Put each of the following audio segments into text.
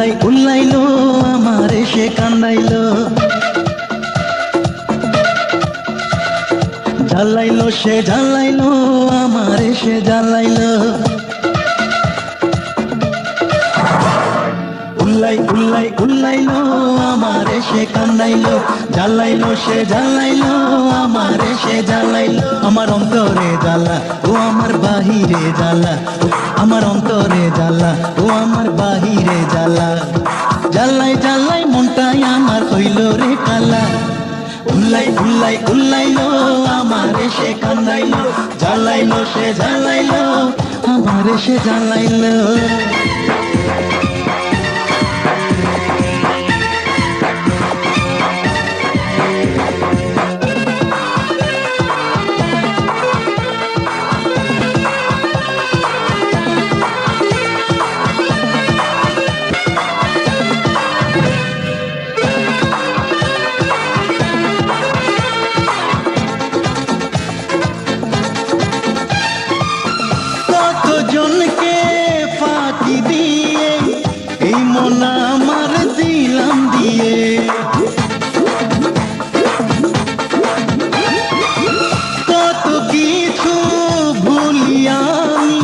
উল্লাই উল্লাইলো আমারে সে কান্দাইলো, জ্বালাইলো সে জ্বালাইলো আমারে সে জ্বালাইলো। উল্লাই উল্লাই উল্লাইলো আমারে সে কান্দাইলো, জ্বালাইলো সে জ্বালাইলো আমারে সে জ্বালাইলো। আমার অন্তরে জ্বালা ও আমার বাহিরে জ্বালা, আমার অন্তরে জ্বালা ও আমার বাহিরে জ্বালা। জ্বালাই জ্বালাই মনটাই আমার হইল রে কালা। উল্লাই উল্লাই উল্লাইলো আমারে সে কান্দাইলো, জ্বালাইলো সে জ্বালাইলো আমারে সে জ্বালাইলো। কতজনকে ফাঁকি দিয়ে এই মন আমার দিলাম দিয়ে, কত কিছু ভুলি আমি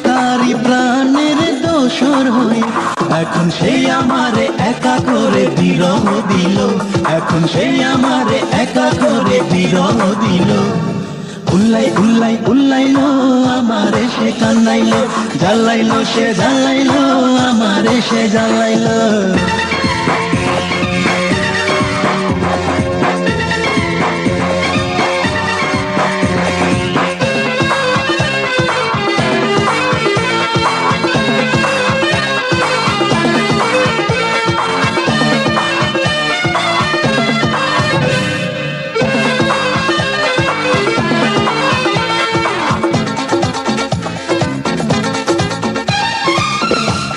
তারি প্রাণের দোসর হয়ে। এখন সেই আমারে একা করে বিরহ দিল, এখন সেই আমারে একা করে বিরহ দিল। উল্লাই উল্লাই উল্লাইলো আমারে সে কান্দাইলো, জ্বালাইলো সে জ্বালাইলো আমারে সে জ্বালাইলো।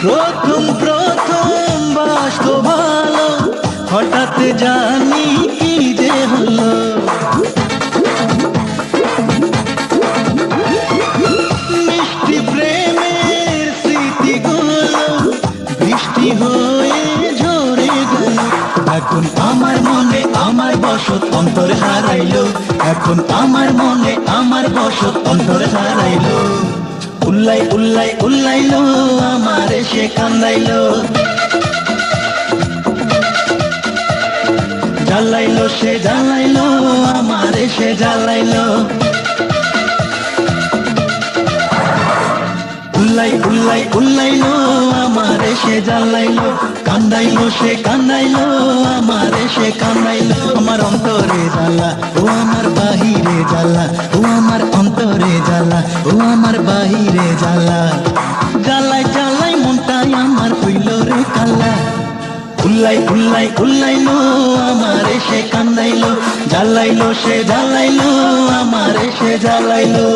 প্রথম প্রথম বাসত ভালো, হঠাৎ জানি কি যে হলো। মিষ্টি প্রেমের স্মৃতিগুলো বৃষ্টি হয়ে ঝরে গেল। এখন আমার মনে আমার বসত অন্তর হারাইলো, এখন আমার মনে আমার বসত অন্তর হারাইলো। উল্লাই উল্লাই উল্লাইলো আমারে সে কান্দাইলো, জ্বালাইলো সে জ্বালাইলো আমারে সে জ্বালাইলো। উল্লাই উল্লাই উল্লাইলো আমারে সে জ্বালাইলো, কান্দাইলো সে কান্দাইলো আমারে সে কান্দাইলো। আমার অন্তরে জ্বালা ও আমার বাহিরে জ্বালা, ও আমার অন্তরে জ্বালা ও আমার বাহিরে জ্বালা। জ্বালাই জ্বালাই মনটাই আমার হইল রে কালা। উল্লাই উল্লাই উল্লাইলো আমারে সে কান্দাইলো, জ্বালাইলো সে জ্বালাইলো আমারে সে জ্বালাইলো।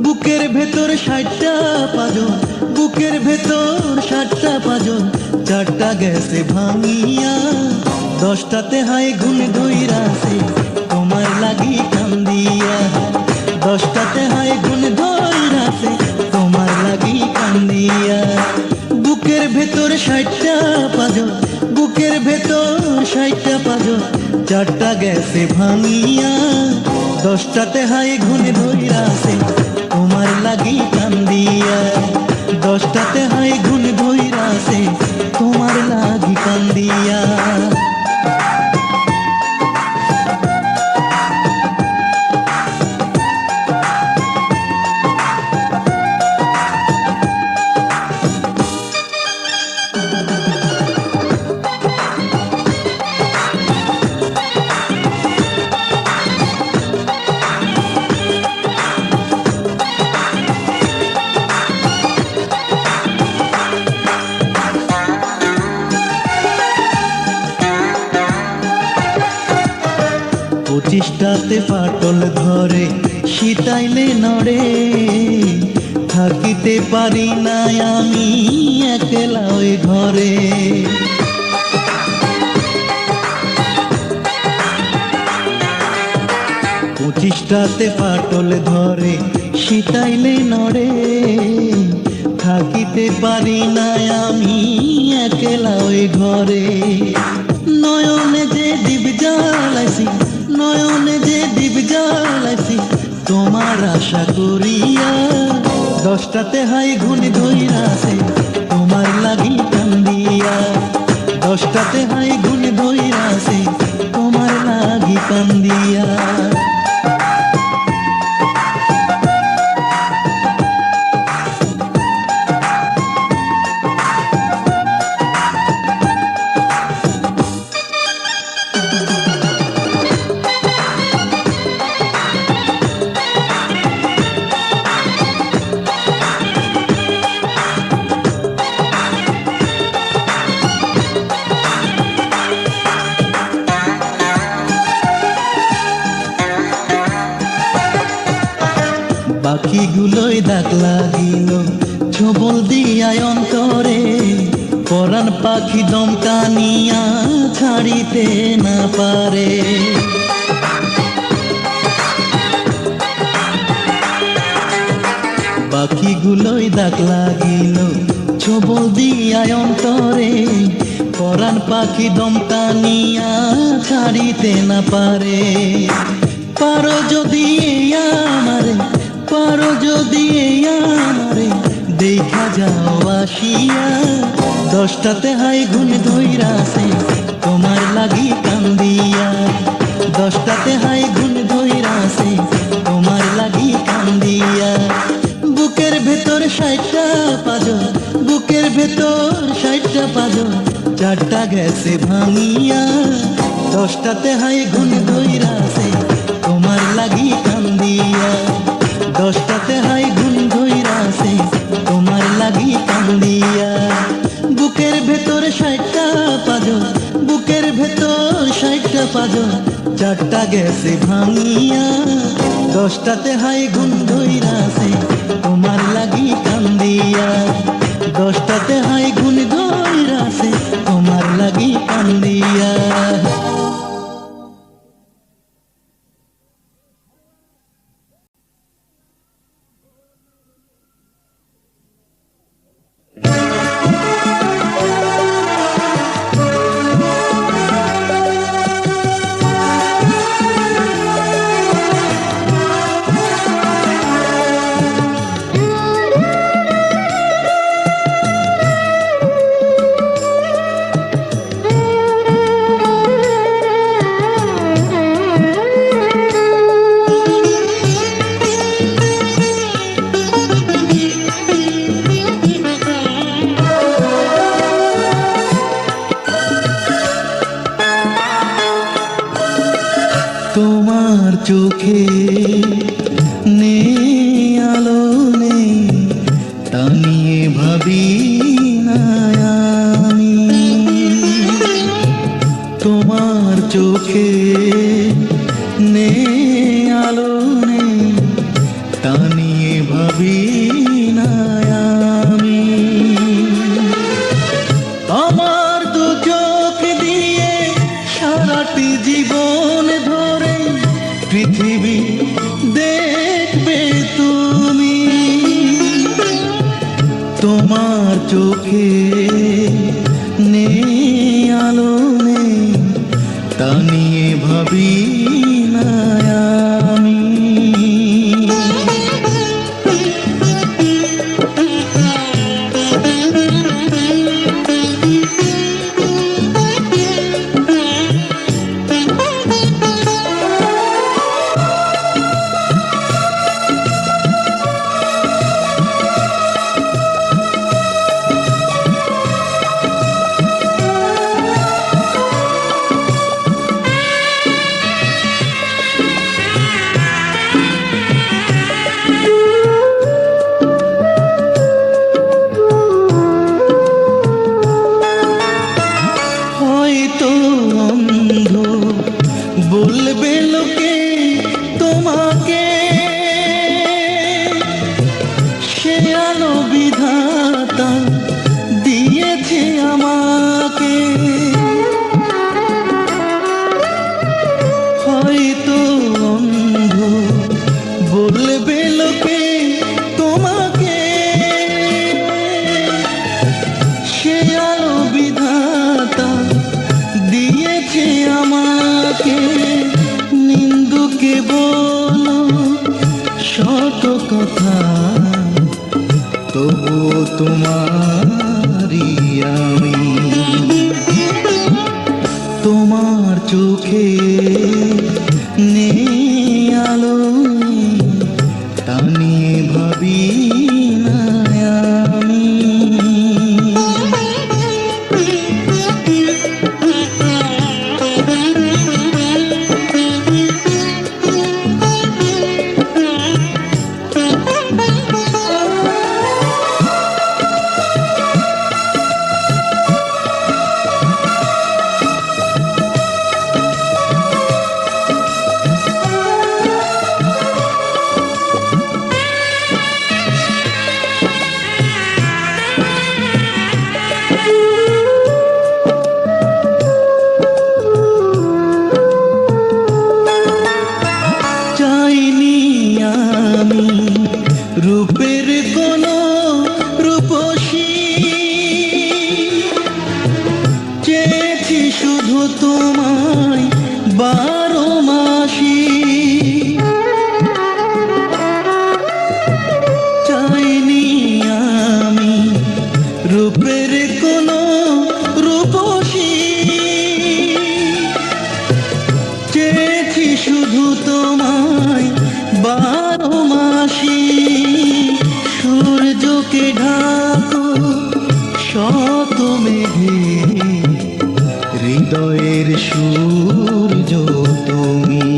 বুকের ভেতর ৬০টা পাজন, বুকের ভেতর ৬০টা পাজন, ৪টা গেছে ভাঙিয়া, ১০টাতে হাই গুণ ধইরাছে তোমার লাগি কান্দিয়া, ১০টাতে হাই গুণ ধইরাছে তোমার লাগি কান্দিয়া। বুকের ভেতর ৬০টা পাজন, বুকের ভেতর ৬০টা পাজন, ৪টা গেছে ভাঙিয়া, ১০টাতে হাই গুণ ধইরাছে তোমার লাগি কান্দিয়া, ১০টাতে হাই গুণ ধইরাছে তোমার লাগি কান্দিয়া। পঁচিশটাতে পাটল ধরে শীতাইলে নড়ে, থাকিতে পারি না আমি একলা ওই ঘরে। পঁচিশটাতে পাটল ধরে শীতাইলে নড়ে, থাকিতে পারি না আমি একলা ওই ঘরে। নয়নে যে দীপ জ্বালাইছি, নয়নে যে দীপ জ্বালাইছি তোমার আশা করিয়া, দশটাতে হাই ঘুনি ধইরাছে তোমার লাগি কান্দিয়া, দশটাতে হাই ঘুনি ধইরাছে তোমার লাগি কান্দিয়া। পাখিগুলোই ডাক লাগিল ছবল দিয়ায় অন্তরে, পরাণ পাখি দমকানিয়া ছাড়িতে না পারে। পাখিগুলোই ডাক লাগিল ছবল দিয়ায় অন্তরে, পরাণ পাখি দমকানিয়া ছাড়িতে না পারে। পারো যদি আমারে, পারো যদি আমারে দেখা যাও আসিয়া, দশটাতে হাই ঘুনি ধইরাছে তোমার লাগি কান্দিয়া, দশটাতে হাই ঘুনি ধইরাছে তোমার লাগি কান্দিয়া। বুকের ভেতর 60টা পাজর, বুকের ভেতর 60টা পাজর, চারটা গেছে ভাঙিয়া, দশটাতে হাই ঘুনি ধইরাছে তোমার লাগি কান্দিয়া, দশটাতে হাই ঘুন ধইরাছে তোমার লাগি কান্দিয়া। বুকের ভেতর 60টা পাজর, বুকের ভেতর 60টা পাজর, চারটা গেছে ভাঙিয়া, দশটাতে হাই ঘুন ধইরাছে তোমার লাগি কান্দিয়া, দশটাতে হাই ঘুন ধইরাছে তোমার লাগি কান্দিয়া। তোমার চোখে নেই আলো নেই, তা নিয়ে ভাবি না আমি। তোমার চোখে নেই আলো নেই, তা নিয়ে ভাবি না আমি। আমার দু চোখ দিয়ে সারাটি জীবন ধরে পৃথিবী দেখবে তুমি, তোমার চোখে নেই আলো নেই, তা নিয়ে ভাবি না আমি। কথা, তবুও তোমারই আমি। তোমার চোখে নেই আলো, তা নিয়ে ভাবি না আমি। চাইনি আমি রূপের কোনো রূপসী, চেয়েছি শুধু তোমায় 12 মাসি। চাইনি আমি রূপের কোনো রূপসী, চেয়েছি শুধু তোমায় 12 মাসি। সূর্যকে ঢাকো শত মেঘে, হৃদয়ের সূর্য তুমি।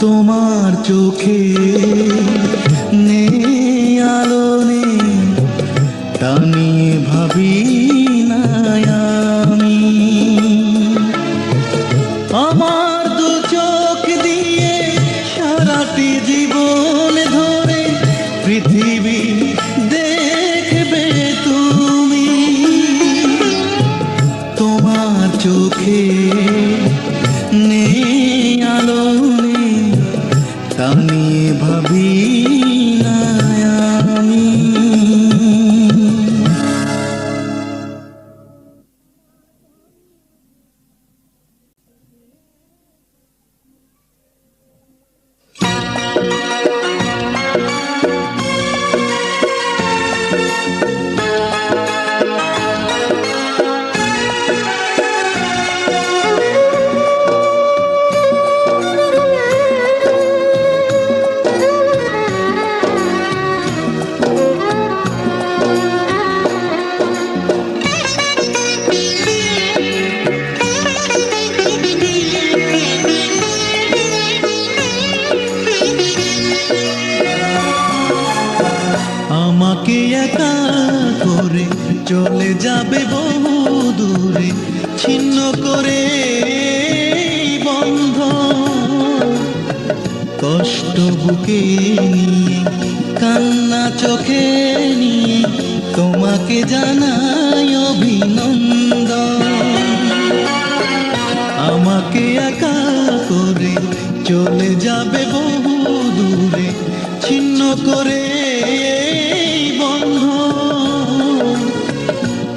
তোমার চোখে নেই আলো নেই, তা নিয়ে ভাবি না আমি। আমার দু চোখ দিয়ে সারাটি জীবন ধরে পৃথিবী দেখবে তুমি। তোমার চোখে নেই আলো নেই, তা নিয়ে ভাবি না আমি। আমাকে একা করে চলে যাবে বহু দূরে, ছিন্ন করে বন্ধ। কষ্ট বুকে নিয়ে কান্না চোখে নিয়ে তোমাকে জানাই অভিনন্দন। আমাকে একা করে চলে যাবে বহু দূরে, ছিন্ন করে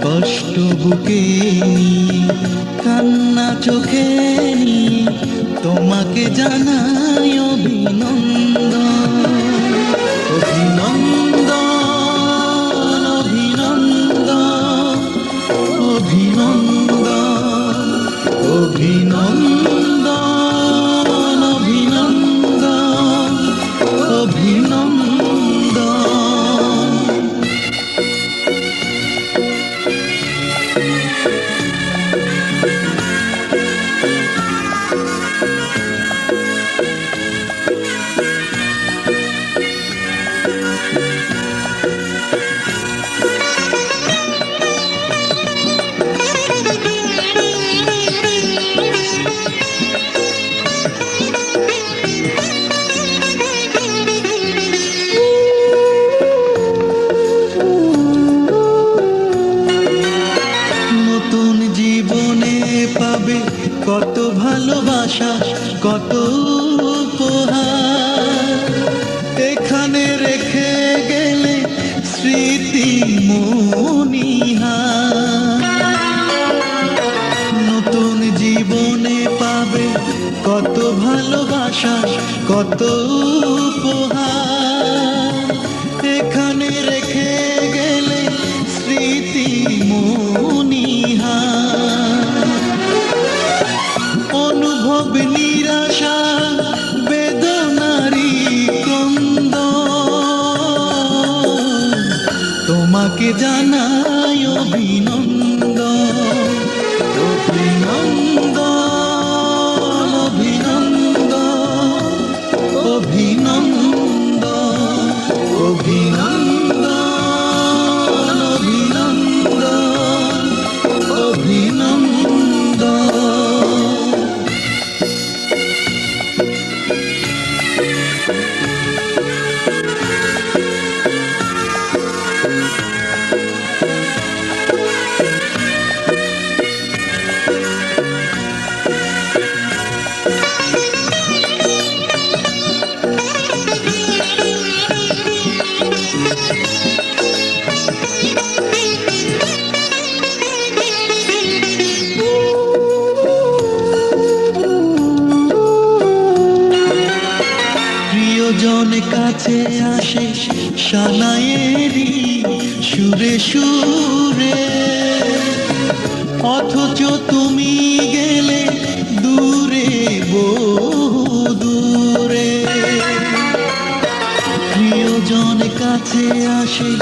কষ্ট বুকে নিয়ে কান্না চোখে নিয়ে তোমাকে জানাই অভিনন্দন। অভিনন্দন অভিনন্দন অভিনন্দন অভিনন্দন অভিনন্দন অভিনন্দন। কত ভালোবাসা কত উপহার এখানে রেখে গেলে স্মৃতি মনিহার। নতুন জীবনে পাবে কত ভালোবাসা, কত উপহার এখানে রেখে গেলে স্মৃতি মনিহার। অনুভব নিরাশা বেদনারি ক্রন্দ, তোমাকে জানাই অভিনন্দন, অভিনন্দন, অভিনন্দন, অভিনন্দন, অভিনন্দন, অভিনন্দন, অভিনন্দন। প্রিয়জন কাছে আসে সানায়েরি সুরে সুরে, অথচ তুমি গেলে দূরে বহু দূরে। প্রিয়জন কাছে আসে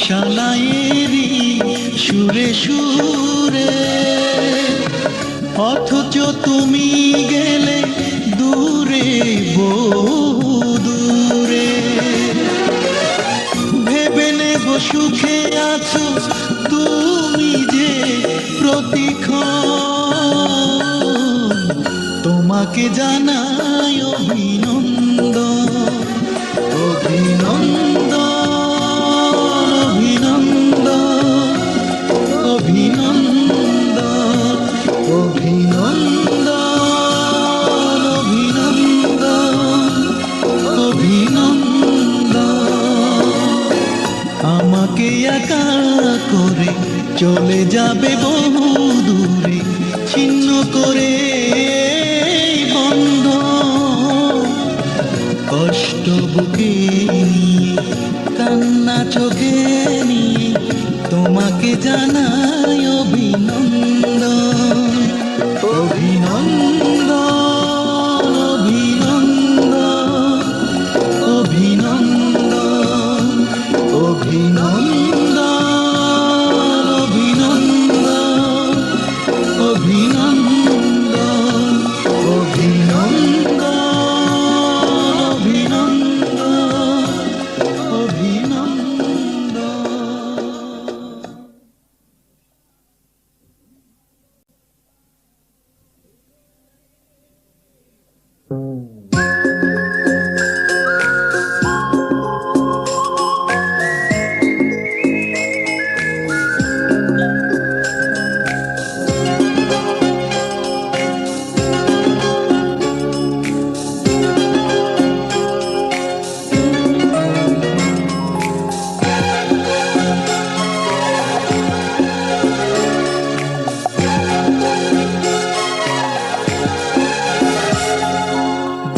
সানায়েরি সুরে সুরে, অথচ তুমি গেলে দূরে বহু দূরে। ভেবে নেব সুখে আছো তুমি যে প্রতিক্ষণ, তোমাকে জানাই অভিনন্দন, অভিনন্দন, অভিনন্দন, অভিনন্দন, অভিনন্দন, অভিনন্দন, অভিনন্দন। আমাকে একা করে চলে যাবে বহু দূরে, ছিন্ন করে এই বন্ধন। কষ্ট বুকে নিয়ে, কান্না চোখে নিয়ে, তোমাকে জানাই অভিনন্দন, অভিনন্দন, অভিনন্দন, অভিনন্দন, অভিনন্দন, অভিনন্দন, অভিনন্দন, অভিনন্দন, অভিনন্দন।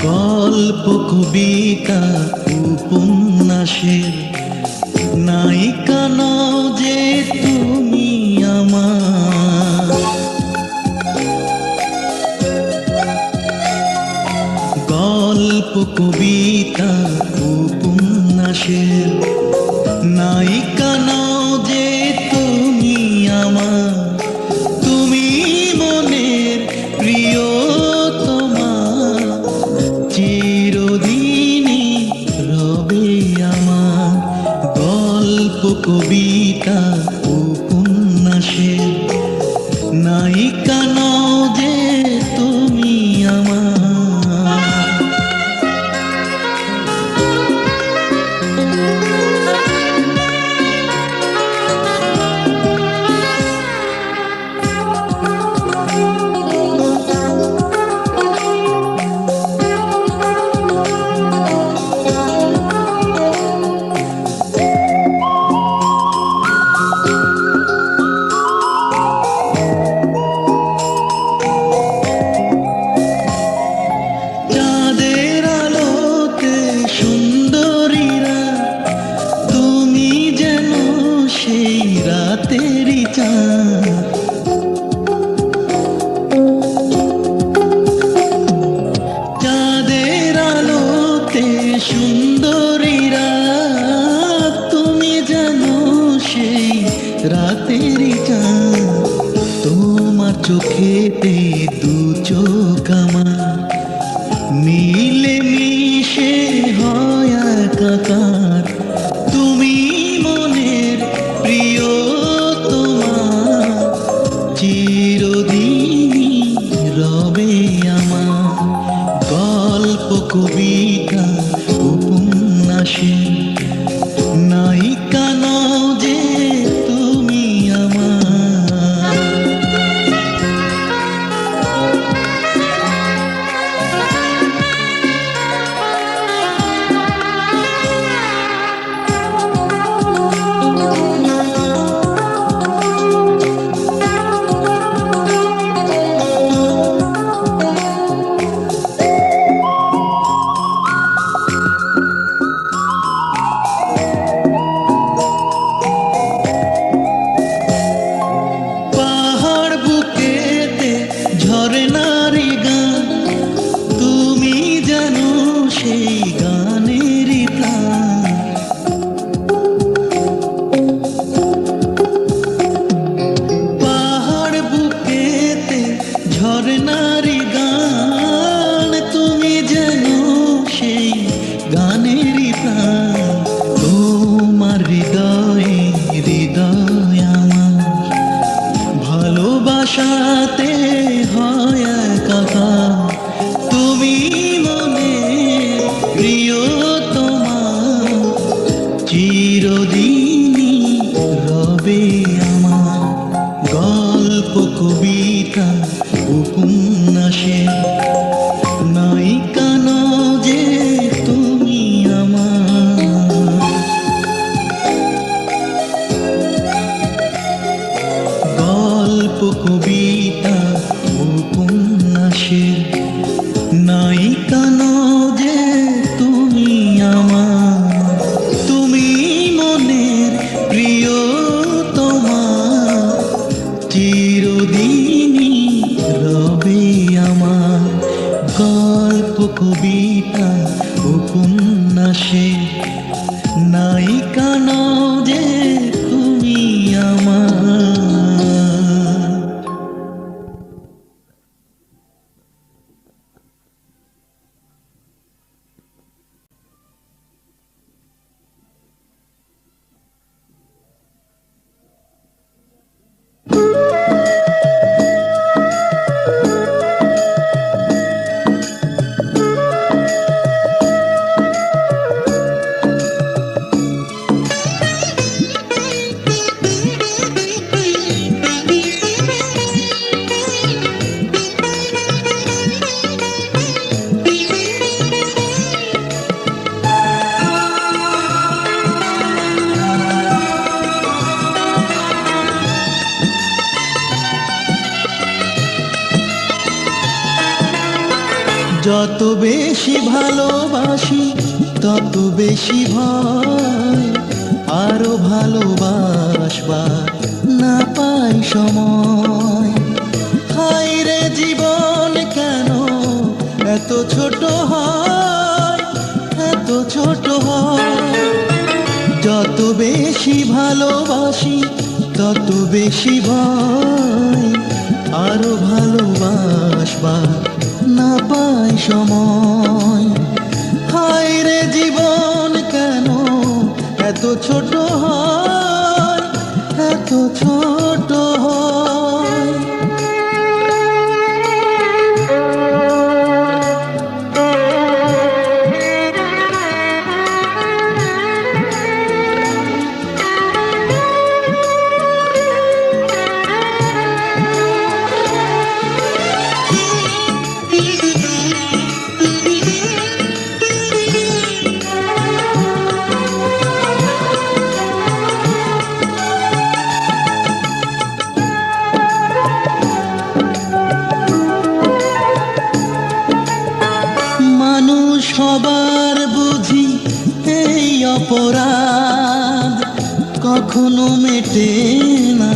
গল্প, কবিতা, উপন্যাসের নায়িকা নও যে তুমি আমার। গল্প, কবিতা, উপন্যাসের নায়িকা নও যে তুমি আমার। তুমি মনের প্রিয়তমা, চিরদিনই রবে আমার। গল্প, কবিতা, উপন্যাসের নায়িকা নও যে তুমি আমার। আমার গল্প কবিতা উপন্যাসের নায়িকা নও যে তুমি আমার। ভালোবাসাতে হয় একা, তুমি মনে প্রিয়তমা, চিরদিনই রবে আমার গল্প কবিতা উপন্যাসে নায়িকা নও যে তুমি আমার। গল্প কবিতা উপন্যাসের নায়িকা নও যে তুমি আমার। তুমি মনের প্রিয়তমা, চিরদিনই রবে আমার গল্প কবিতা উপন্যাসের নায়িকা নও যে তুমি আমার। যত বেশি ভালোবাসি তত বেশি ভয়, আরো ভালোবাসবার না পাই সময়। হায় রে জীবন কেন এত ছোট হয়, এত ছোট হয়। যত বেশি ভালোবাসি তত বেশি ভয়, আরো ভালোবাসবার না পাই সময়। হায় রে জীবন কেন এত ছোট হয়, এত ছোট হয়। সবার বুঝি এই অপরাধ, কখনো মেটে না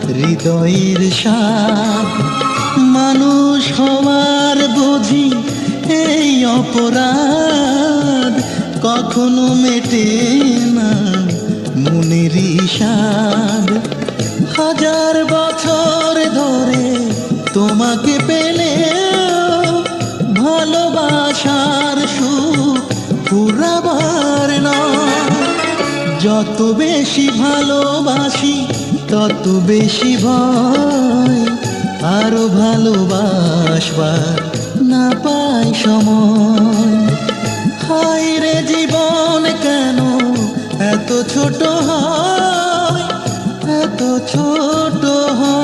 হৃদয়ের স্বাদ। মানুষ হওয়ার বুঝি এই অপরাধ, কখনো মেটে না মনের স্বাদ। হাজার বছর ধরে তোমাকে পেলে ভালোবাসার সুখ পুরাবার নয়। যত বেশি ভালোবাসি তত বেশি ভয়, আরো ভালোবাসবার না পাই সময়। হায় রে জীবন কেন এত ছোট হয়, এত ছোট হয়।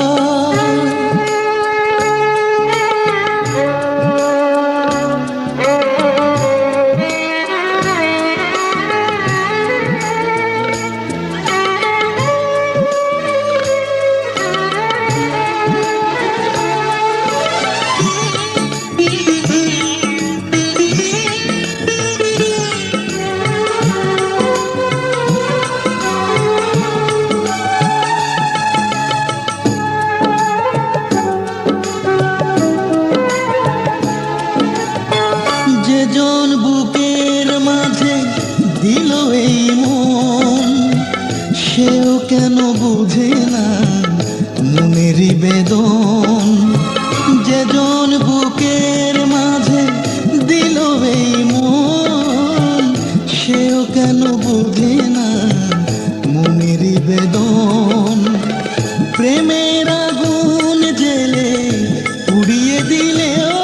যেজন বুকের মাঝে দিল এই মন, সেও কেন বুঝে না মনেরই বেদন। যেজন বুকের মাঝে দিল এই মন, সেও কেন বুঝে না মনেরই বেদন। প্রেমের আগুন জেলে পুড়িয়ে দিলেও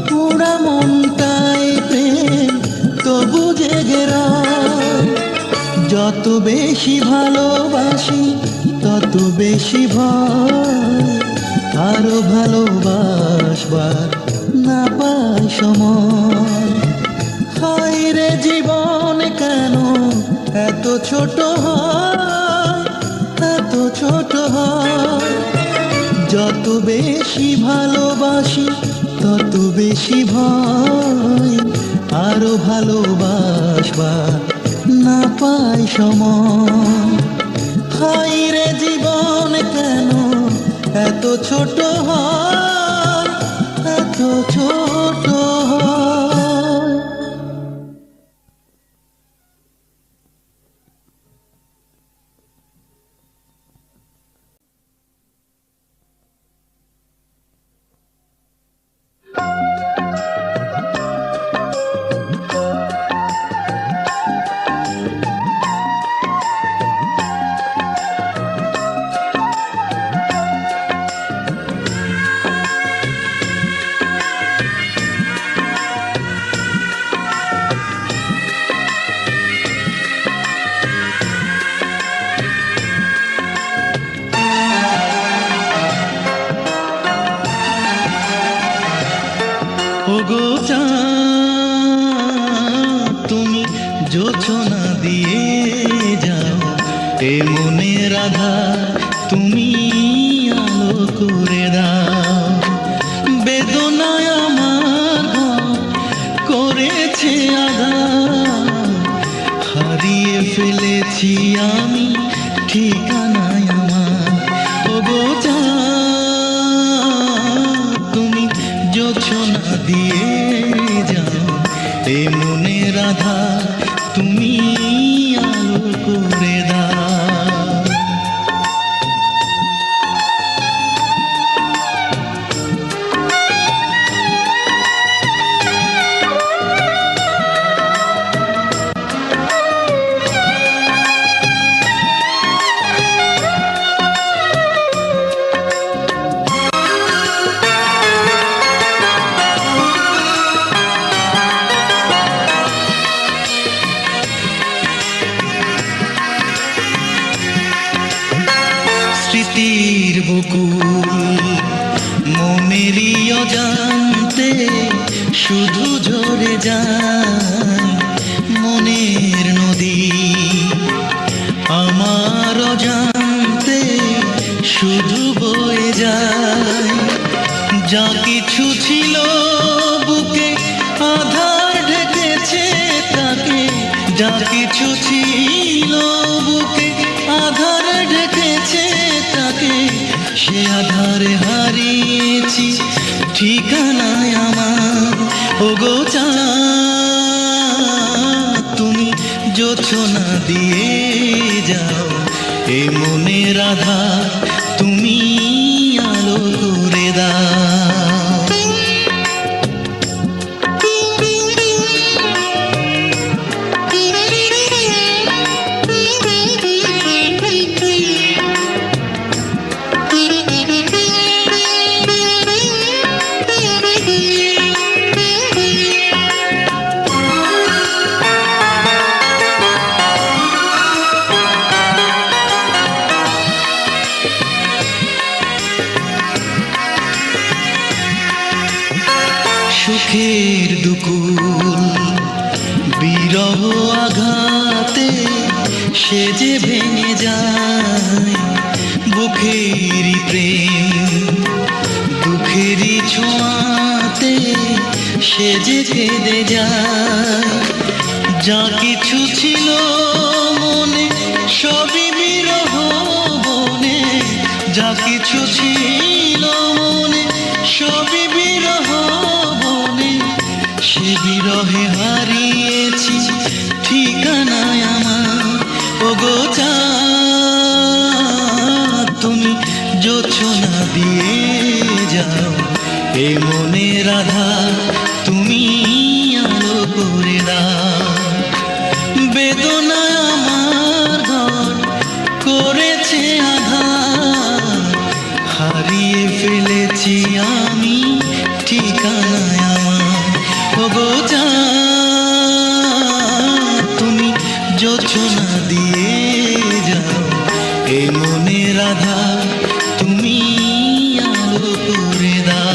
পুরা মনটাই প্রেম তবু জেগে রয়। যত বেশি ভালোবাসি তত বেশি ভয়, আরো ভালোবাসবার না পাই সময়। হায় রে জীবন কেন এত ছোট হয়, এত ছোট হয়। যত বেশি ভালোবাসি তত বেশি ভয়, আরো ভালোবাসবার না পাই সময়। হায় রে জীবন কেন এত ছোট হয়, এত ছোট হয়। ওগো চাঁদ তুমি জোছনা দিয়ে যাও, এ মনের আধার তুমি আলো করে দাও। বেদনায় আমার ঘর করেছে আধার, হারিয়ে ফেলেছি আমি ঠিকানায় আমার। ওগো চাঁদ তুমি জোছনা দিয়ে যাও, এ মনের আধার তুমি আলো করে দাও। স্মৃতির বকুল মনেরই অজান্তে শুধু ঝরে যায়, মনের নদী আমার অজান্তে শুধু বয়ে যায়। যা কিছু ছিল বুকে আধার ঢেকেছে তাকে, যা কিছু ছিল বুকে আধার ঢেকেছে তাকে, সে আধারে হারিয়েছি ঠিকানায় আমার। ওগো চাঁদ তুমি জোছনা দিয়ে যাও, এ মনের আধার তুমি আলো করে দাও। সুখের দুকুল বিরহ আঘাতে সে যে ভেঙে যায়, বুকেরই প্রেম দুঃখেরই ছোঁয়াতে সে যে কেঁদে যায়। যা কিছু ছিল মনে সবই বিরহ বনে, যা কিছু ছিল মনে সবই বিরহ বনে, সে বিরহে হারিয়েছি ঠিকানায় আমার। ওগো চাঁদ তুমি জোছনা দিয়ে যাও এ মনের আধার, তুমি আলো করে দাও। বেদনায় আমার ঘর করেছে আধার, হারিয়ে ফেলেছি আমি ঠিকানায় আমার। ওগো চাঁদ তুমি জোছনা দিয়ে যাও এ মনের আধার, তুমি আলো করে দাও।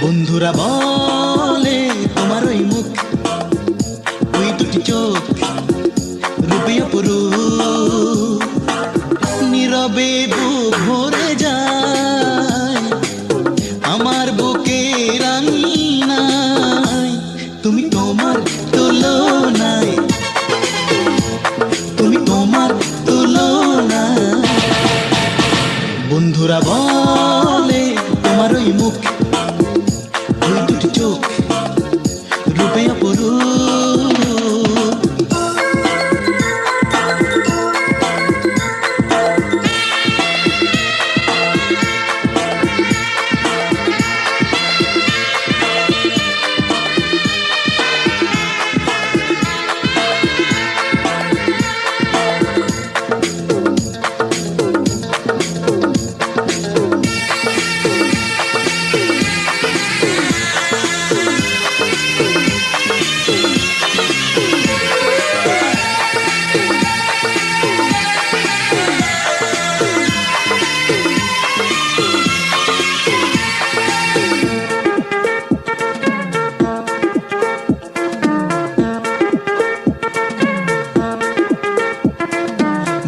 বন্ধুরা বলে তোমার ওই মুখ, ওই দুটি চোখ রূপে অপরূপ, নীরবে বুক ভরে যায় আমার বুকের আঙিনায়। তুমি তোমার তুলনায়, তুমি তোমার তুলনায়। বন্ধুরা বলে তোমার ওই মুখ, ওই দুটি চোখ রূপে অপরূপ।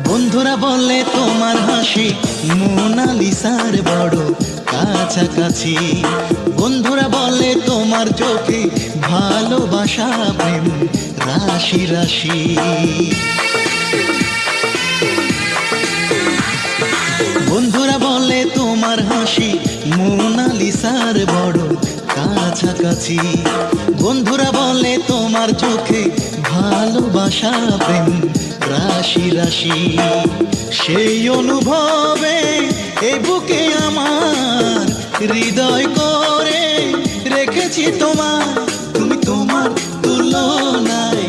বন্ধুরা বলে তোমার হাসি মোনালিসার বড় কাছাকাছি। বন্ধুরা বলে তোমার চোখে ভালোবাসা প্রেম রাশি রাশি। বন্ধুরা বলে তোমার হাসি মোনালিসার বড় কাছাকাছি। বন্ধুরা বলে তোমার চোখে ভালোবাসা প্রেম রাশি রাশি। সেই অনুভবে এ বুকে আমার হৃদয় করে রেখেছি তোমার। তুমি তোমার তুলনায়,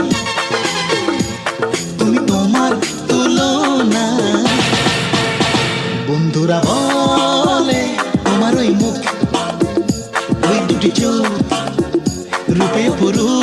তুমি তোমার তুলনায়। বন্ধুরা বলে তোমার ওই মুখ, ওই দুটি চোখ রূপে অপরূপ।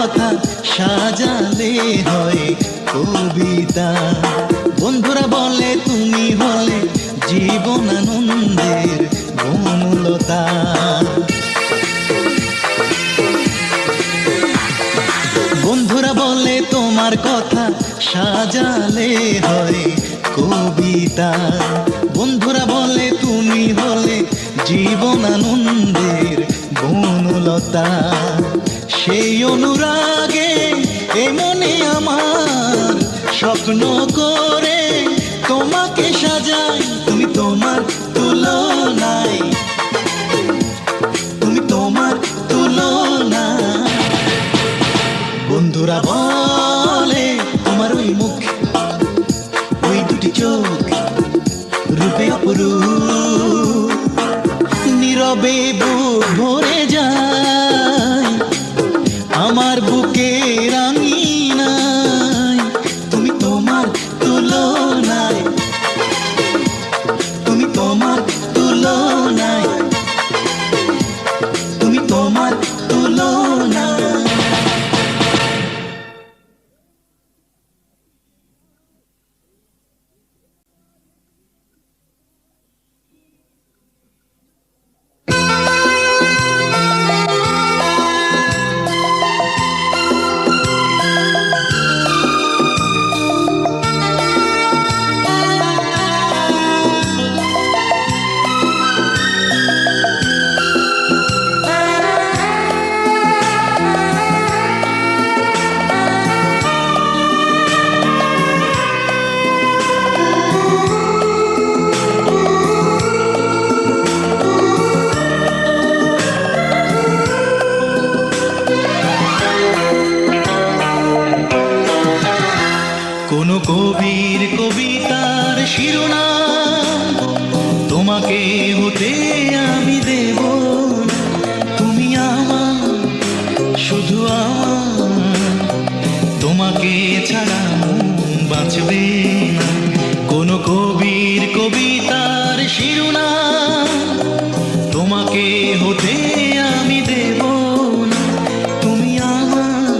কথা সাজালে হয় কবিতা। বন্ধুরা বলে তুমি হলে জীবনানন্দের বনলতা। বন্ধুরা বলে তোমার কথা সাজালে হয় কবিতা। বন্ধুরা বলে তুমি হলে জীবনানন্দের বনলতা। সেই অনুরাগে এ মনে আমার স্বপ্ন করে তোমাকে সাজাই। তুমি তোমার তুলনায়, তুমি তোমার তুলনায়। বন্ধুরা বলে তোমার ওই মুখ, ওই দুটি চোখ রূপে অপরূপ। নীরবে বুক ভরে যায় আমার বুকের আঙিনায়। তুমি তোমার তুলনায়, তুমি তোমার তুলনায়, তুমি তোমার তুলনায়। কোনো কবির কবিতার শিরোনাম তোমাকে হতে আমি দেব। তুমি আমার, শুধু আমার, তোমাকে ছাড়া মন বাঁচবে না। কোনো কবির কবিতার শিরোনাম তোমাকে হতে আমি দেব না। তুমি আমার,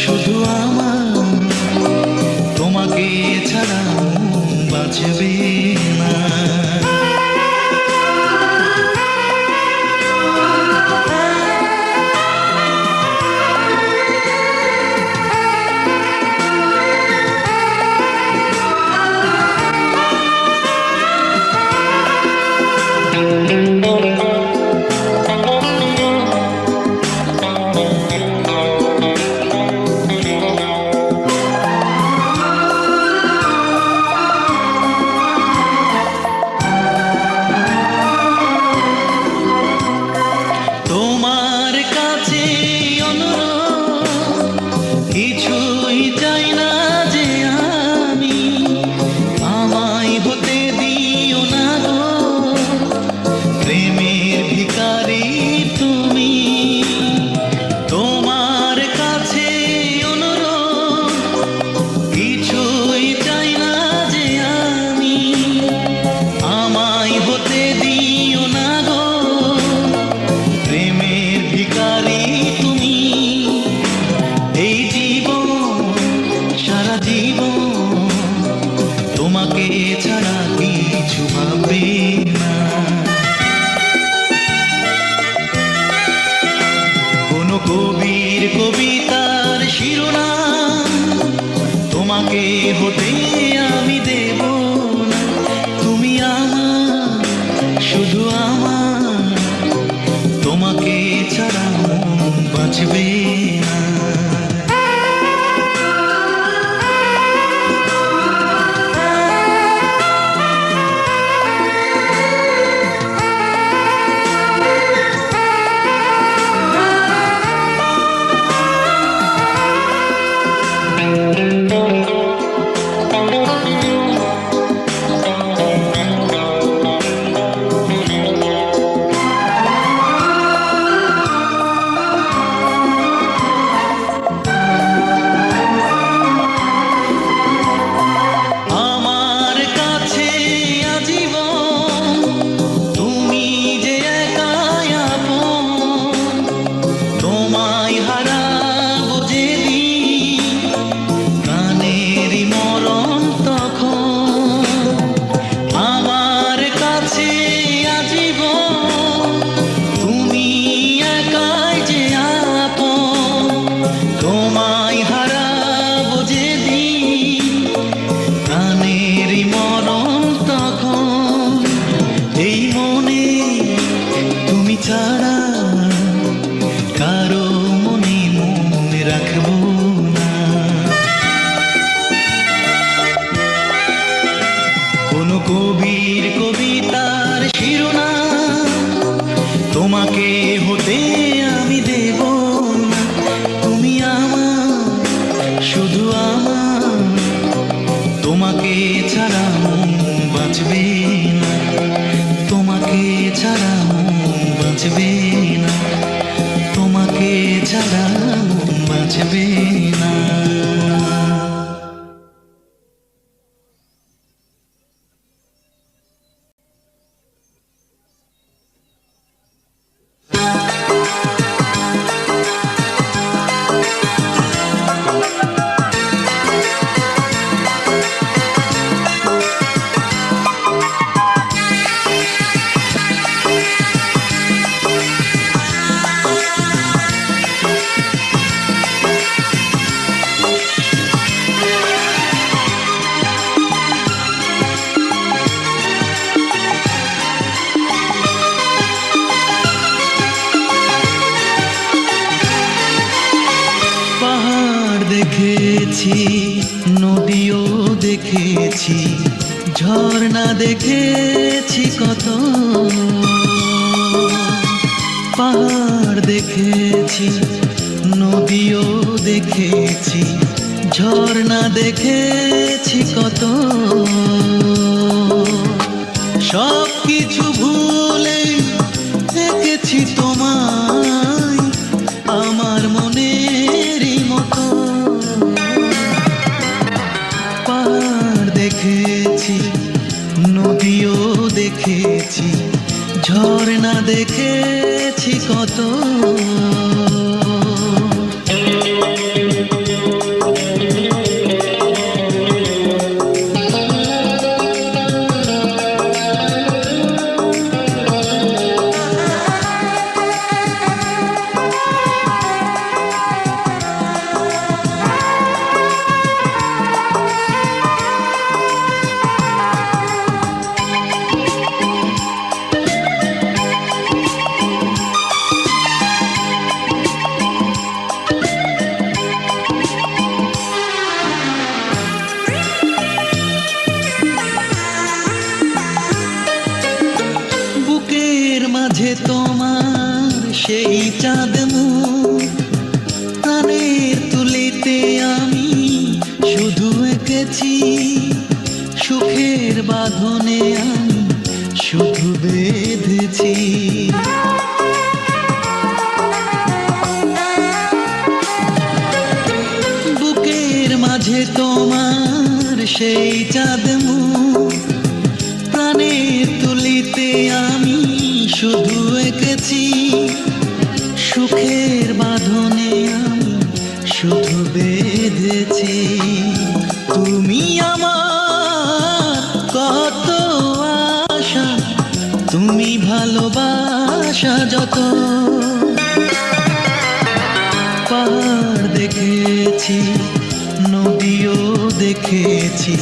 শুধু আমার, তোমাকে ছাড়া মন বাঁচবে না। তোমার কাছে অনুরোধ, কিছুই চাই না যে আমি, আমায় হতে দিও না গো প্রেমের ভিখারি তুমি। তোমার কাছে অনুরোধ, কিছুই চাই না যে আমি, আমায় হতে দিও না গো প্রেমের ভিখারি তুমি। এই জীবন, সারা জীবন তোমাকে ছাড়া কিছু ভাববে না। কোনো কবির কবিতার শিরোনাম তোমাকে হতে আমি দেব না। তুমি আমার, শুধু আমার, তোমাকে ছাড়া মন বাঁচবে না। ছাড়া কারো মনে মনে রাখবো না। কোন কবির কবিতার শিরোনাম তোমাকে হতে আমি দেব না। তুমি আমার, শুধু আমার, তোমাকে ছাড়া মন বাঁচবে না। তোমাকে ছাড়া মন বাঁচবে না। তোমাকে ছাড়া মন বাঁচবে না। দেখেছি, নদীও দেখেছি, ঝর্ণা দেখেছি কত। পাহাড় দেখেছি, নদীও দেখেছি, ঝর্ণা দেখেছি কত। সব কিছু ভুলে দেখেছি তোমায় আমার মনেরই মতো। পাহাড় দেখেছি, নদীও দেখেছি, ঝর্ণা দেখেছি কত। মাঝে তোমার সেই চাঁদ মুখ, প্রাণের তুলিতে আমি শুধু এঁকেছি। সুখের বাঁধনে আমি শুধু বেঁধেছি। বুকের মাঝে তোমার সেই চাঁদ মুখ, প্রাণের তুলিতে আমি শুধু এঁকেছি। সুখের বাঁধনে আমি শুধু বেঁধেছি। তুমি আমার কত আশা, তুমি ভালোবাসা যত। পাহাড় দেখেছি, নদীও দেখেছি,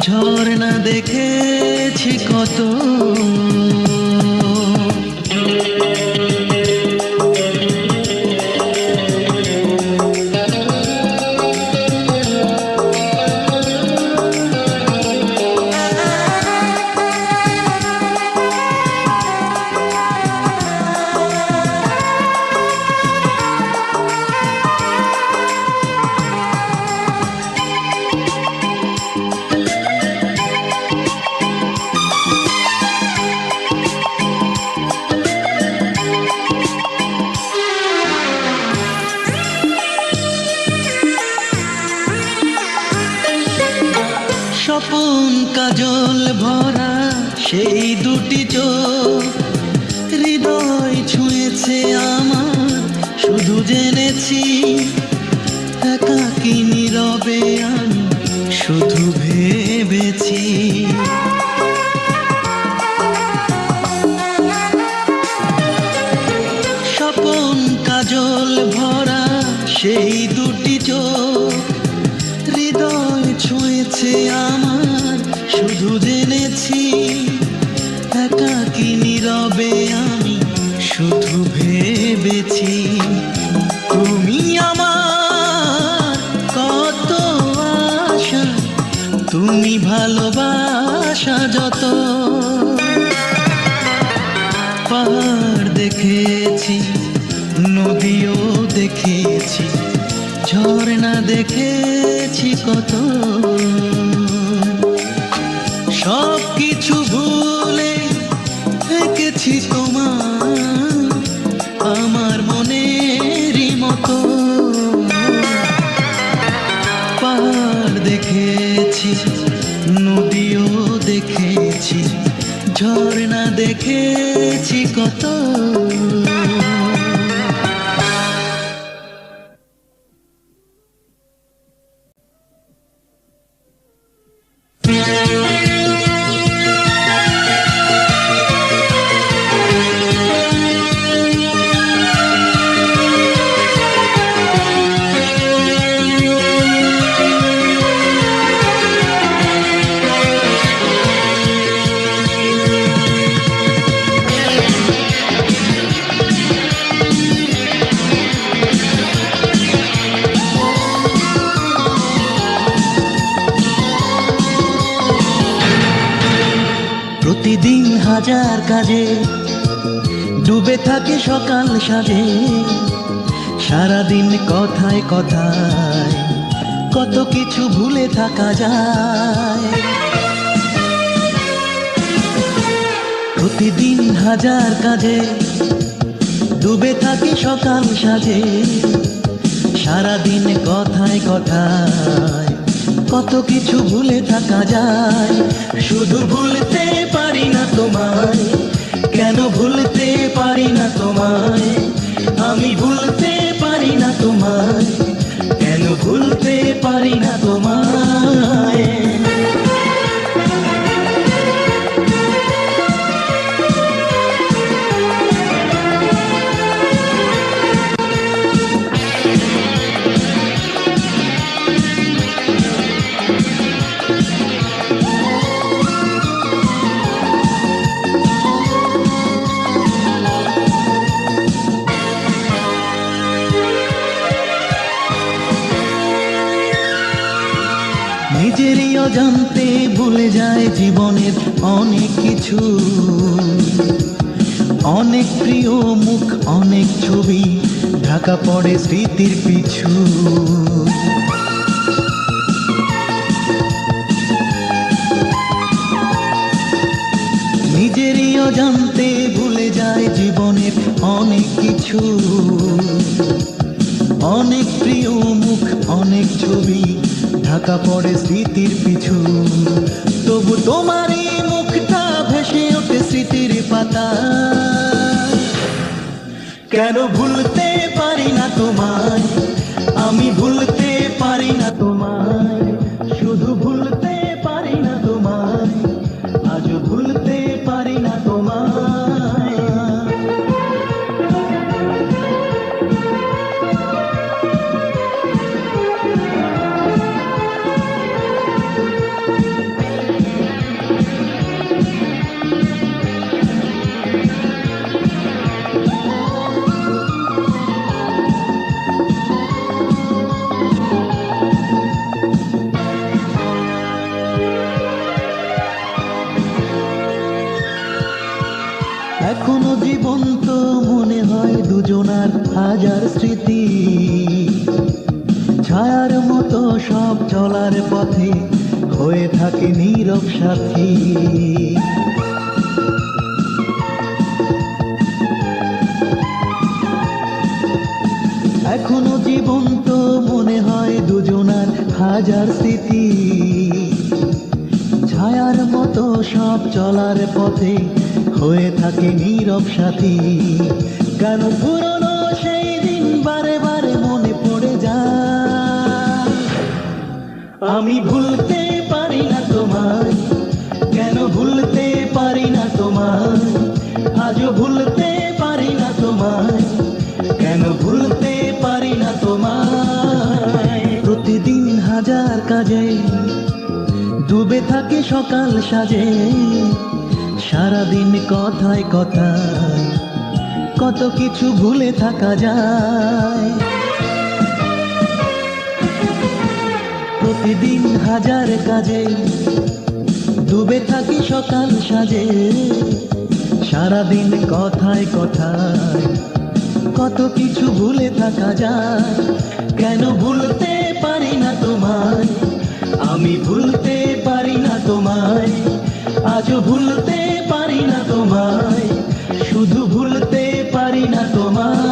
ঝর্ণা দেখেছি কত। স্বপন কাজল ভরা সেই দুটি চোখ, হৃদয় ছুঁয়েছে আমার শুধু জেনেছি। একাকী নীরবে আমি শুধু ভেবেছি। স্বপন কাজল ভরা সেই দুটি চোখ, হৃদয় ছুঁয়েছে আমার শুধু জেনেছি। একাকী নীরবে আমি শুধু ভেবেছি তুমি আমার কত আশা, তুমি ভালোবাসা যত। পাহাড় দেখেছি, নদীও দেখেছি, ঝর্ণা দেখেছি কত। সব কিছু ভুলে থেকেছি তোমার আমার মনেরই মতো। পাহাড় দেখেছি, নদীও দেখেছি, ঝর্ণা দেখেছি কত। প্রতিদিন হাজার কাজে ডুবে থাকে সকাল সাজে, সারাদিন কথায় কথায় কত কিছু ভুলে থাকা যায়। প্রতিদিন হাজার কাজে ডুবে থাকে সকাল সাজে, সারাদিন কথায় কথায় কত কিছু ভুলে থাকা যায়। শুধু ভুলতে পারি না তোমায়, কেন ভুলতে পারি না তোমায়, আমি ভুলতে পারি না তোমায়, কেন ভুলতে পারি না তোমায়। নিজেরই অজান্তে ভুলে যায় জীবনের অনেক কিছু, অনেক প্রিয় মুখ, অনেক ছবি ঢাকা পড়ে স্মৃতির পিছু। নিজেরই অজান্তে ভুলে যায় জীবনের অনেক কিছু, অনেক প্রিয় মুখ, অনেক ছবি ঢাকা পড়ে স্মৃতির পিছু। তবু তোমারই মুখটা ভেসে ওঠে স্মৃতির পাতা, কেন ভুলতে পারি না তোমায়, আমি ভুলতে পারি না তোমায়, শুধু ভুলতে পারি না তোমায়, আজও ভুলতে পারি না তোমায়। এখনো জীবন্ত মনে হয় দুজনার হাজার স্মৃতি, ছায়ার মতো সব চলার পথে হয়ে থাকে নীরব সাথী। এখনো জীবন্ত মনে হয় দুজনার হাজার স্মৃতি, ছায়ার মতো সব চলার পথে হয়ে থাকে নীরব সাথী। কেন পুরনো সেই দিন বারে বারে মনে পড়ে যায়, আমি ভুলতে পারি না তোমায়, কেন ভুলতে পারি না তোমায়, আজও ভুলতে পারি না তোমায়, কেন ভুলতে পারি না তোমায়। প্রতিদিন হাজার কাজে ডুবে থাকে সকাল সাজে, সারাদিন কথায় কথায় কত কিছু ভুলে থাকা যায়। প্রতিদিন হাজার কাজে ডুবে থাকি সকাল সাজে, সারাদিন কথায় কথায় কত কিছু ভুলে থাকা যায়। কেন ভুলতে পারি না তোমায়, আমি ভুলতে পারি না তোমায়, আজও ভুলতে পারি না তোমায়, শুধু ভুলতে পারি না তোমায়।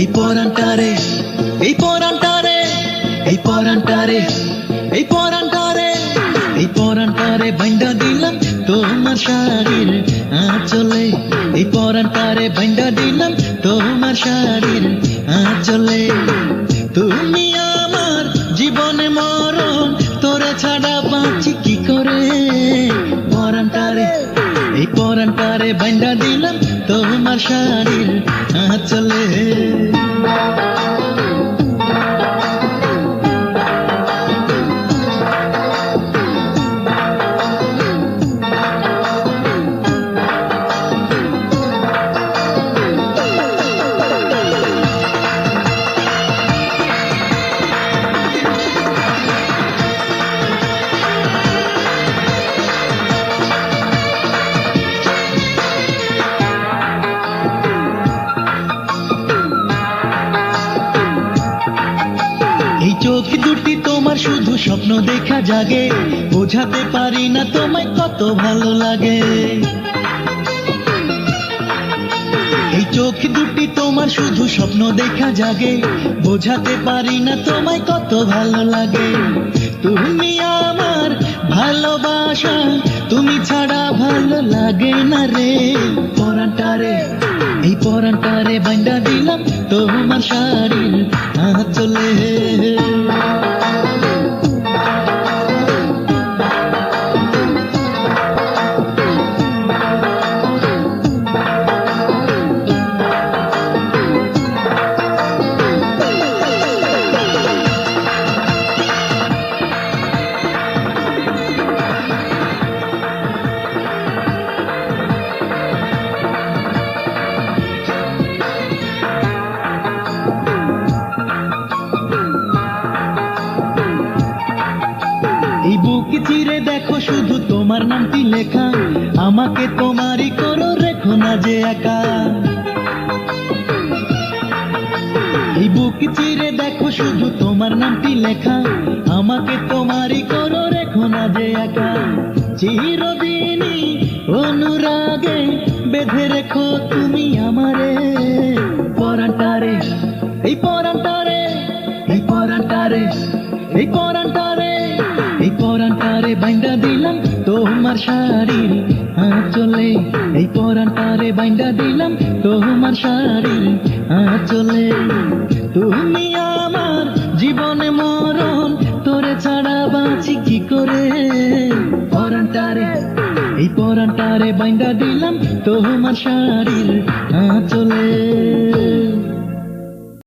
এই পরান্টারে, এই পরান্টারে, এই পরান্টারে, এই পরান্টারে, এই পরান্টারে বাইন্ধা দিলাম তোমার শাড়ির আঁচলে। এই পরান্টারে বাইন্ধা দিলাম তোমার শাড়ির আঁচলে। তুমি আমার জীবনে মরণ, তোরে ছাড়া বাঁচি কি করে। পরান্টারে, এই পরান্টারে বাইন্ধা দিলাম তোমার শাড়ির আঁচলে। এই চোখ দুটি তোমার শুধু স্বপ্ন দেখা জাগে, বোঝাতে পারি না তোমায় কত ভালো লাগে। এই চোখ দুটি তোমার শুধু স্বপ্ন দেখা জাগে, বোঝাতে পারি না তোমায় কত ভালো লাগে। তুমি আমার ভালোবাসা, তুমি ছাড়া ভালো লাগে না রে। পরান্টারে, এই পরান্টারে বাইন্ধা দিলাম তোমার শাড়ির আঁচলে। এই বুক চিরে দেখো শুধু তোমার নামটি লেখা, আমাকে তোমারই করো রেখো না যে একা। এই বুক চিরে দেখো শুধু তোমার নামটি লেখা, আমাকে তোমারই করো রেখো না যে একা। চিরদিনই অনুরাগে বেঁধে রেখো তুমি আমারে। পরান্টারে, এই পরান্টারে, এই পরান্টারে, এই পরান্টারে, এই পরান্টারে বাইন্ধা দিলাম তোমার শাড়ির আঁচলে। এই পরান্টারে বাইন্ধা দিলাম তোমার শাড়ির আঁচলে। তুমি আমার জীবনে মরণ, তোরে ছাড়া বাঁচি কি করে। পরান্টারে, এই পরান্টারে বাইন্ধা দিলাম তোমার শাড়ির আঁচলে।